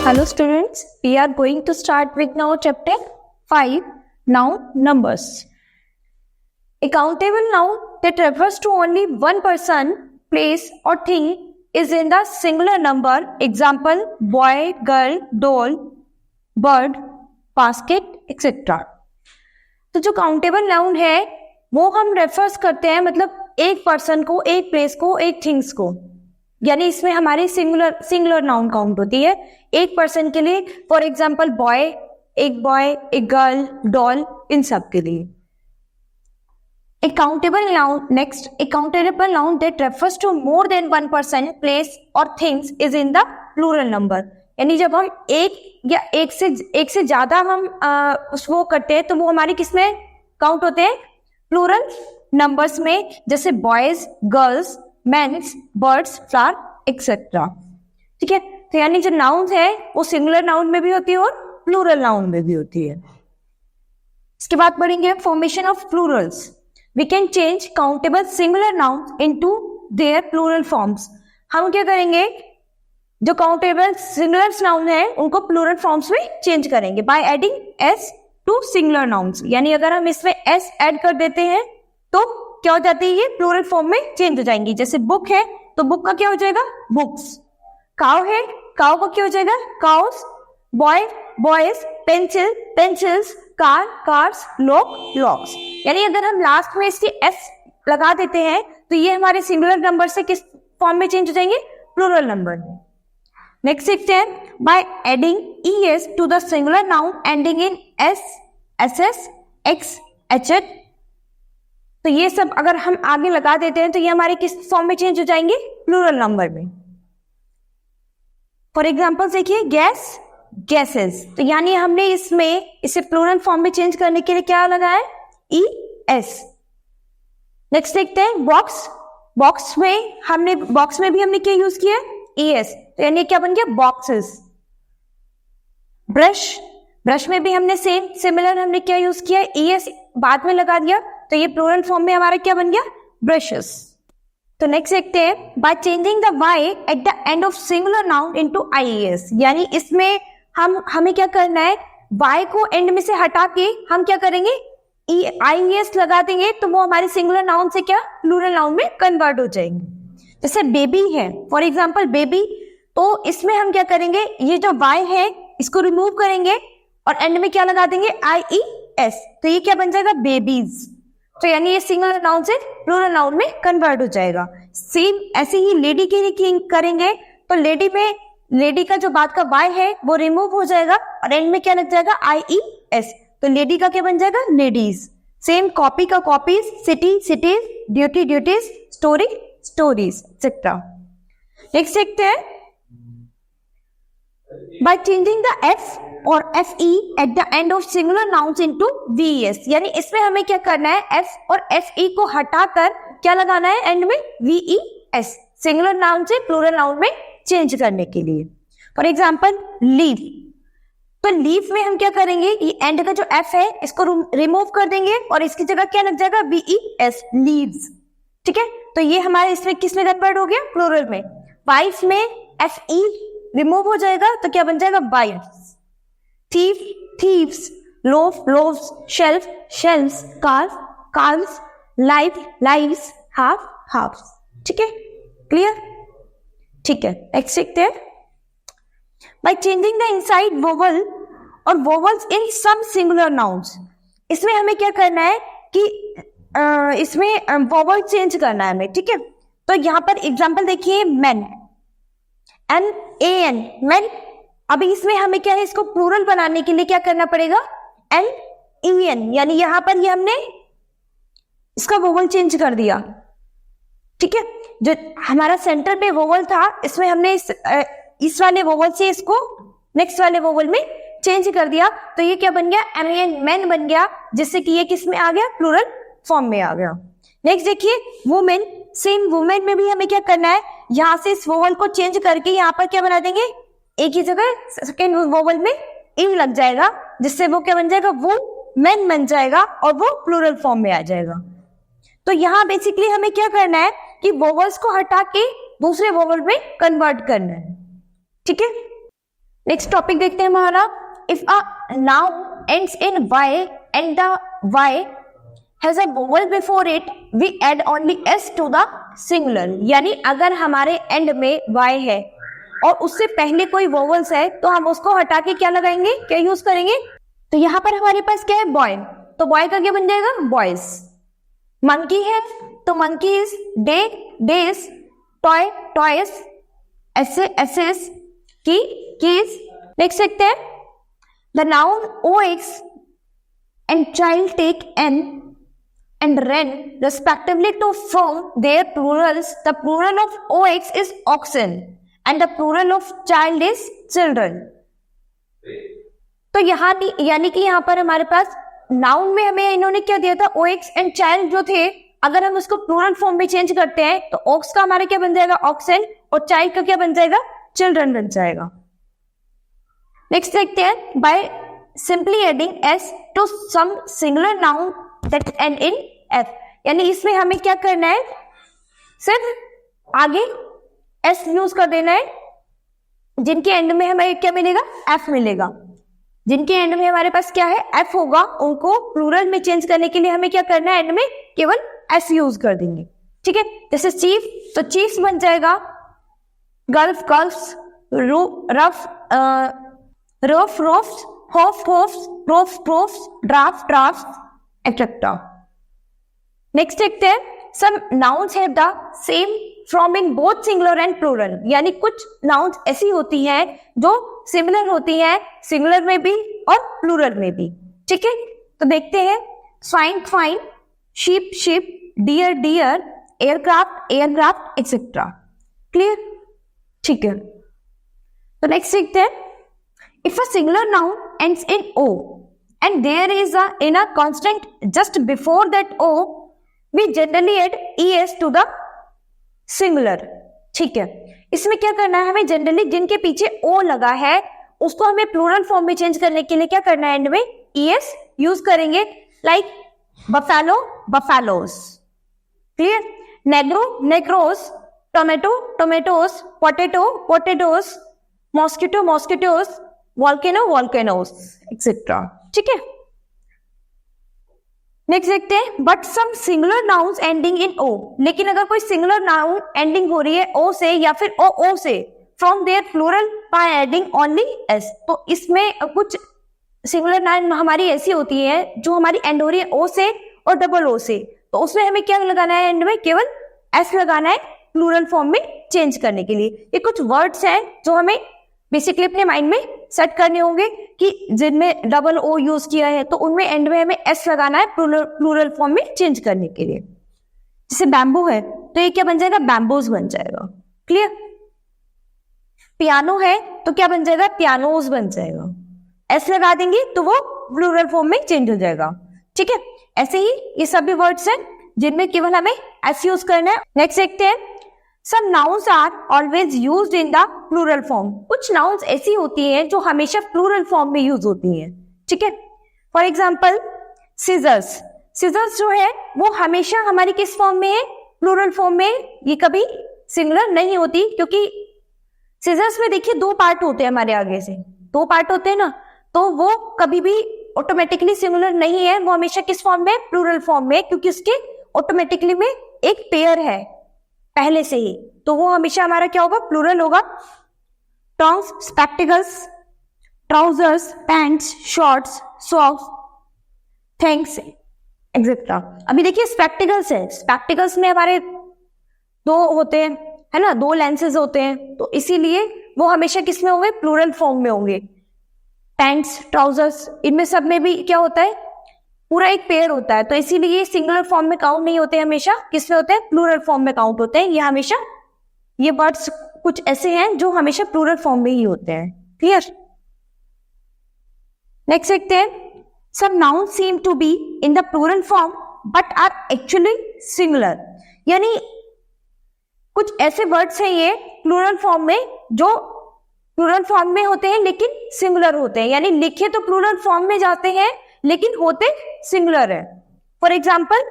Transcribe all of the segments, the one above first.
Hello students, we are going to start with now chapter 5, noun numbers. A countable noun that refers to only one person, place or thing is in the singular number. Example, boy, girl, doll, bird, basket, etc. तो जो countable noun है वो हम refers करते हैं मतलब एक person को, एक प्लेस को, एक थिंग्स को, यानी इसमें हमारी सिंगुलर नाउन काउंट होती है एक पर्सन के लिए. फॉर एग्जाम्पल बॉय, एक गर्ल, डॉल, इन सब के लिए. A countable noun, next, a countable noun that refers to more than one person, place or things is in the plural number. यानी जब हम एक से ज्यादा हम वो करते हैं तो वो हमारे किस में काउंट होते हैं? प्लूरल नंबर्स में, जैसे boys, girls, mens, birds, flower etcetera. ठीक है, तो यानी जो नाउन है वो सिंगुलर नाउन में भी होती है और प्लूरल नाउन में भी होती है. इसके बाद पढ़ेंगे formation of Plurals. We can change countable singular nouns into their plural forms. हम क्या करेंगे, जो काउंटेबल सिंगुलर नाउन है उनको प्लूरल फॉर्म्स में चेंज करेंगे by adding S to singular nouns. यानी अगर हम इसमें एस ऐड कर देते हैं तो क्या हो जाती है, ये प्लूरल फॉर्म में चेंज हो जाएंगी. जैसे बुक है तो बुक का क्या हो जाएगा? बुक्स. काउ है, काउ का क्या हो जाएगा? Cows. Boy, boys. Pencil, pencils. Car, cars. Lock, locks. यानी अगर हम लास्ट में इसकी एस लगा देते हैं तो ये हमारे सिंगुलर नंबर से किस फॉर्म में चेंज हो जाएंगे? प्लूरल नंबर में. नेक्स्ट देखते हैं by adding ES to the singular noun ending in S, SS, X, HH. तो ये सब अगर हम आगे लगा देते हैं तो ये हमारे किस फॉर्म में चेंज हो जाएंगे? प्लूरल नंबर में. फॉर एग्जाम्पल देखिए गैस, गैसेस. तो यानी हमने इसे प्लूरल फॉर्म में चेंज करने के लिए क्या लगाया है? E S. नेक्स्ट देखते हैं बॉक्स. बॉक्स में भी हमने क्या यूज किया? E S. तो यानी क्या बन गया? बॉक्सेस. ब्रश, ब्रश में भी हमने सिमिलर हमने क्या यूज किया? ई एस बाद में लगा दिया तो ये प्लूरल फॉर्म में हमारा क्या बन गया? ब्रशेस. तो नेक्स्ट देखते हैं by changing the Y at the end of singular noun into IAS. यानी इसमें हमें क्या करना है, वाई को एंड में से हटा के हम क्या करेंगे? आईएएस लगा देंगे तो वो हमारे सिंगुलर नाउन से क्या प्लूरल नाउन में कन्वर्ट हो जाएंगे. जैसे बेबी है, फॉर एग्जांपल बेबी, तो इसमें हम क्या करेंगे, ये जो वाई है इसको रिमूव करेंगे और एंड में क्या लगा देंगे? आईईएस. तो ये क्या बन जाएगा? बेबीज. तो यानी ये सिंगुलर नाउन से प्लूरल नाउन में कन्वर्ट हो जाएगा. सेम ऐसे ही लेडी के लिए करेंगे तो लेडी का जो बाद का वाई है वो रिमूव हो जाएगा और एंड में क्या लग जाएगा? आईईएस. तो लेडी का क्या बन जाएगा? लेडीज. सेम कॉपी का copies, city, cities, duty, duties, story, stories etcetera. Next देखते हैं बाय चेंजिंग द एफ और F E at the end of singular nouns into VS. यानी इसमें हमें क्या करना है? एफ और एफ ई को हटाकर क्या लगाना है? एंड में वीईएस. सिंगुलर नाउन से प्लूरल नाउन में चेंज करने के लिए. For example leave. तो लीव में हम क्या करेंगे? ये एंड का जो एफ है इसको रिमूव कर देंगे और इसकी जगह क्या लग जाएगा? वीईएस, लीव्स. ठीक है, तो ये हमारे इसमें किस में कन्वर्ट हो गया? प्लूरल में. वाइफ में एफ ई रिमूव हो जाएगा तो क्या बन जाएगा? Wives. Thief, thieves. Loaf, loaves. Shelf, shelves. Calf, calves. Life, lives. Half, halves. ठीक है, क्लियर? ठीक है, नेक्स्ट देखते हैं by changing the inside vowel और vowels in some singular nouns. इसमें हमें क्या करना है कि इसमें वोवल चेंज करना है हमें. ठीक है, तो यहाँ पर एग्जांपल देखिए मेन, NAN, मेन. अभी इसमें हमें क्या है, इसको प्लूरल बनाने के लिए क्या करना पड़ेगा? NEN. यानी यहाँ पर ये हमने इसका वोवल चेंज कर दिया. ठीक है, जो हमारा सेंटर पे वोवल था इसमें हमने इस वाले वोवल से इसको नेक्स्ट वाले वोवल में चेंज कर दिया तो ये क्या बन गया? MEN, मैन बन गया, जिससे कि ये किस में आ गया? प्लूरल फॉर्म में आ गया. नेक्स्ट देखिए वुमेन. सेम वुमेन में भी हमें क्या करना है? यहाँ से इस वोवल को चेंज करके यहाँ पर क्या बना देंगे? एक ही जगह सेकेंड वोवल में इन लग जाएगा, जिससे वो क्या बन जाएगा? वो मैन बन जाएगा और वो प्लूरल फॉर्म में आ जाएगा. तो यहाँ बेसिकली हमें क्या करना है कि वोवल्स को हटा के दूसरे वोवल में कन्वर्ट करना है. ठीक है, नेक्स्ट टॉपिक देखते हैं हमारा, if a noun ends in Y and the Y has a vowel before it we add only S to the singular. यानी अगर हमारे एंड में वाई है और उससे पहले कोई वोवल्स है तो हम उसको हटा के क्या लगाएंगे, क्या यूज करेंगे? तो यहाँ पर हमारे पास क्या है, बॉय, तो बॉय का क्या बन जाएगा, बॉयज। मंकी है तो monkeys, day days, toy toys, essay essays, key keys. Next देखते हैं, the noun ox and child take en and ren respectively to form their plurals. The plural of ox is oxen and the plural of child is children. तो यहाँ यानी कि यहाँ पर हमारे पास noun में हमें इन्होंने क्या दिया था, ox and child जो थे, अगर हम उसको प्लूरल फॉर्म में चेंज करते हैं तो ox का हमारा क्या बन जाएगा, oxen, और child का क्या बन जाएगा, children बन जाएगा। नेक्स्ट देखते हैं, by simply adding s to some singular noun that end in f, यानी इसमें हमें क्या करना है, सिर्फ आगे s यूज कर देना है, जिनके एंड में हमें क्या मिलेगा, f मिलेगा। जिनके एंड में हमारे पास क्या है, f होगा, उनको प्लूरल में चेंज करने के लिए हमें क्या करना है, एंड में केवल s यूज कर देंगे। ठीक है, जैसे चीफ, तो चीफ्स बन जाएगा gulf gulfs, roof roof roofs, hoof hoofs, proof proofs, draft draft et cetera. Next देखते हैं, some nouns have the same form in both singular and plural. यानी कुछ नाउन्स ऐसी होती हैं जो सिमिलर होती हैं सिंगुलर में भी और प्लूरल में भी। ठीक है, तो देखते हैं, swine fine, sheep sheep, deer deer, aircraft aircraft etcetera. Clear? ठीक है, तो नेक्स्ट देखते हैं, if a singular noun ends in O and there is a in a constant just before that o we generally add es to the singular। ठीक है, इसमें क्या करना है, हमें जनरली जिनके पीछे o लगा है उसको हमें प्लूरल फॉर्म में चेंज करने के लिए क्या करना है, एंड में es यूज करेंगे, like buffalo buffaloes. Clear? Negro negroes, tomato tomatoes, potato potatoes, mosquito mosquitoes, volcano volcanoes et cetera. ठीक है, नेक्स्ट देखते हैं, but some singular nouns ending in o, लेकिन अगर कोई सिंगुलर नाउन एंडिंग हो रही है ओ से या फिर ओ से, from their plural by adding only S, तो इसमें कुछ सिंगुलर नाउन हमारी ऐसी होती है जो हमारी एंड हो रही है ओ से और डबल ओ से, तो उसमें हमें क्या लगाना है, एंड में केवल एस लगाना है प्लूरल फॉर्म में चेंज करने के लिए। ये कुछ वर्ड्स हैं जो हमें बेसिकली अपने माइंड में सेट करने होंगे कि जिनमें डबल ओ यूज किया है तो उनमें एंड में हमें एस लगाना है प्लूरल फॉर्म में चेंज करने के लिए। जैसे बैम्बू है तो ये क्या बन जाएगा, बैम्बूज बन जाएगा। क्लियर? पियानो है तो क्या बन जाएगा, पियानोज बन जाएगा। एस लगा देंगे तो वो प्लूरल फॉर्म में चेंज हो जाएगा। ठीक है, ऐसे ही ये सभी वर्ड्स हैं जिनमें केवल हमें एस यूज करना है। नेक्स्ट देखते हैं, Some nouns are always used in the plural form। कुछ nouns ऐसी होती हैं जो हमेशा plural form में यूज होती हैं। ठीक है, फॉर एग्जाम्पल scissors, scissors जो है वो हमेशा हमारी किस फॉर्म में है, प्लूरल फॉर्म में। ये कभी सिंगुलर नहीं होती, क्योंकि scissors में देखिए दो पार्ट होते हैं, हमारे आगे से दो पार्ट होते हैं ना, तो वो कभी भी ऑटोमेटिकली सिंगुलर नहीं है, वो हमेशा किस फॉर्म में, प्लूरल फॉर्म में, क्योंकि उसके ऑटोमेटिकली में एक पेयर है पहले से ही, तो वो हमेशा हमारा क्या होगा, प्लूरल होगा। Tongs, spectacles, trousers, pants, shorts, socks, thanks etcetera. अभी देखिए स्पेक्टिकल्स है, स्पेक्टिकल्स में हमारे दो होते हैं, है ना, दो लेंसेज होते हैं, तो इसीलिए वो हमेशा किस में होंगे, प्लूरल फॉर्म में होंगे। पैंट्स, ट्राउजर्स, इनमें सब में भी क्या होता है, पूरा एक पेयर होता है, तो इसीलिए सिंगुलर फॉर्म में काउंट नहीं होते, हमेशा किस में होते हैं, प्लूरल फॉर्म में काउंट होते हैं। ये हमेशा ये वर्ड्स कुछ ऐसे हैं जो हमेशा प्लूरल फॉर्म में ही होते हैं। क्लियर? नेक्स्ट देखते हैं, some nouns seem to be in the plural form but are actually singular. यानी कुछ ऐसे वर्ड्स हैं ये प्लूरल फॉर्म में जो प्लूरल फॉर्म में होते हैं लेकिन सिंगुलर होते हैं, यानी लिखे तो प्लूरल फॉर्म में जाते हैं लेकिन होते सिंगुलर है। For example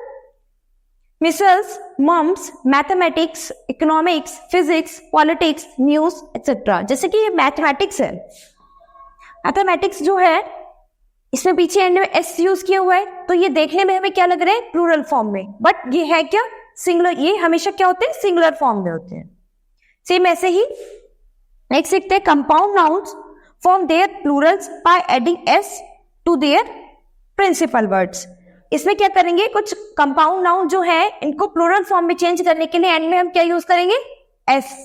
measles, mumps, mathematics, economics, physics, politics, news etcetera. जैसे कि ये मैथमेटिक्स है मैथमेटिक्स जो है इसमें पीछे एंड में एस यूज किया हुआ है, तो ये देखने में हमें क्या लग रहा है, प्लूरल फॉर्म में, बट ये है क्या, सिंगुलर। ये हमेशा क्या होते हैं, सिंगुलर फॉर्म में होते हैं। सेम ऐसे ही नेक्स्ट देखते हैं, compound nouns form their plurals by adding S to their principal words. इसमें क्या करेंगे, कुछ कंपाउंड नाउन जो है इनको प्लूरल फॉर्म में चेंज करने के लिए एंड में हम क्या यूज करेंगे, एस।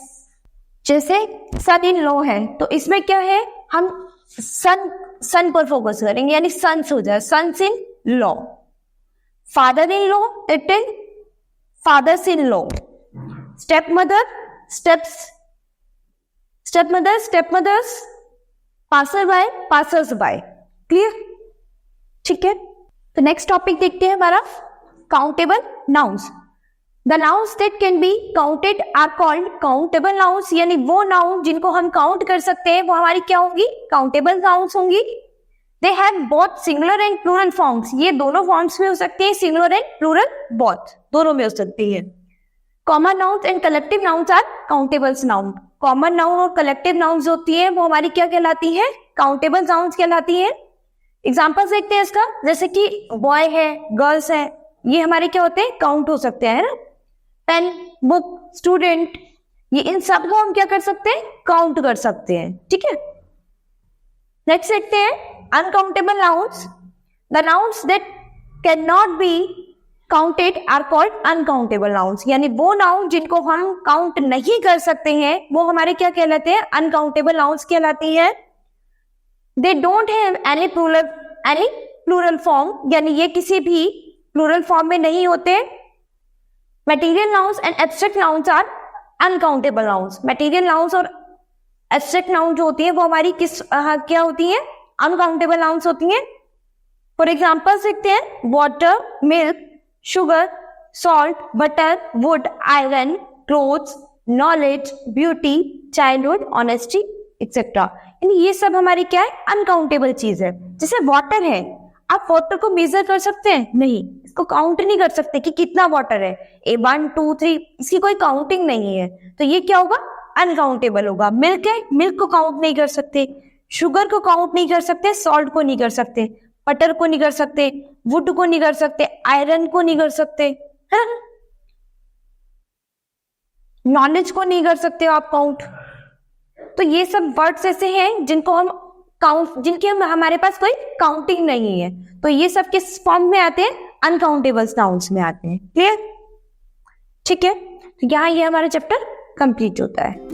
जैसे सन इन लॉ है, तो इसमें क्या है, हम सन पर फोकस करेंगे, यानी सन्स हो जाए, sons in law. Father in law, it is fathers in law. Stepmother, stepmothers, passer by, passers by. Clear, ठीक है। तो नेक्स्ट टॉपिक देखते हैं हमारा countable nouns. The nouns that can be counted are called countable nouns, यानी वो noun जिनको हम काउंट कर सकते हैं वो हमारी क्या होंगी, काउंटेबल नाउन्स होंगी। They have both singular and plural forms, ये दोनों फॉर्म्स में हो सकते हैं, सिंगुलर एंड प्लूरल बोथ, दोनों में हो सकती है। Common nouns and collective nouns are countables noun. Common noun और कलेक्टिव नाउन्स होती है वो हमारी क्या कहलाती है, काउंटेबल नाउन्स कहलाती है। एग्जाम्पल्स देखते हैं इसका, जैसे कि बॉय है, गर्ल्स है, ये हमारे क्या होते हैं, काउंट हो सकते हैं, है ना। पेन, बुक, स्टूडेंट, ये इन सब को हम क्या कर सकते हैं, काउंट कर सकते हैं, ठीक है। नेक्स्ट देखते हैं uncountable nouns. The nouns that can not be counted are called uncountable nouns, यानी वो नाउन जिनको हम काउंट नहीं कर सकते हैं वो हमारे क्या कहलाते हैं, अनकाउंटेबल नाउन्स कहलाती है। They don't have any plural form, यानी ये किसी भी प्लूरल फॉर्म में नहीं होते। Material nouns and abstract nouns are uncountable nouns. Material nouns और एब्स्ट्रैक्ट नाउन जो होती है वो हमारी क्या होती है, अनकाउंटेबल नाउन्स होती हैं। फॉर एग्जाम्पल देखते हैं, water, milk, sugar, salt, butter, would, iron, clothes, knowledge, beauty, childhood, honesty etcetera. ये सब हमारी क्या है, अनकाउंटेबल चीज है। जैसे वाटर है, आप वाटर को मेजर कर सकते हैं, नहीं, इसको काउंट नहीं कर सकते कि कितना वाटर है, 1 2 3, इसकी कोई काउंटिंग नहीं है, तो ये क्या होगा, अनकाउंटेबल होगा। मिल्क है, मिल्क को काउंट नहीं कर सकते, शुगर को काउंट नहीं कर सकते, सॉल्ट को नहीं कर सकते, बटर को नहीं कर सकते, वुड को नहीं कर सकते, आयरन को नहीं कर सकते, है ना, नॉलेज को नहीं कर सकते आप काउंट। तो ये सब वर्ड्स ऐसे हैं जिनको हम जिनके हमारे पास कोई काउंटिंग नहीं है, तो ये सब किस फॉर्म में आते हैं, अनकाउंटेबल नाउन्स में आते हैं। क्लियर, ठीक है। तो यहाँ ये हमारा चैप्टर कंप्लीट होता है।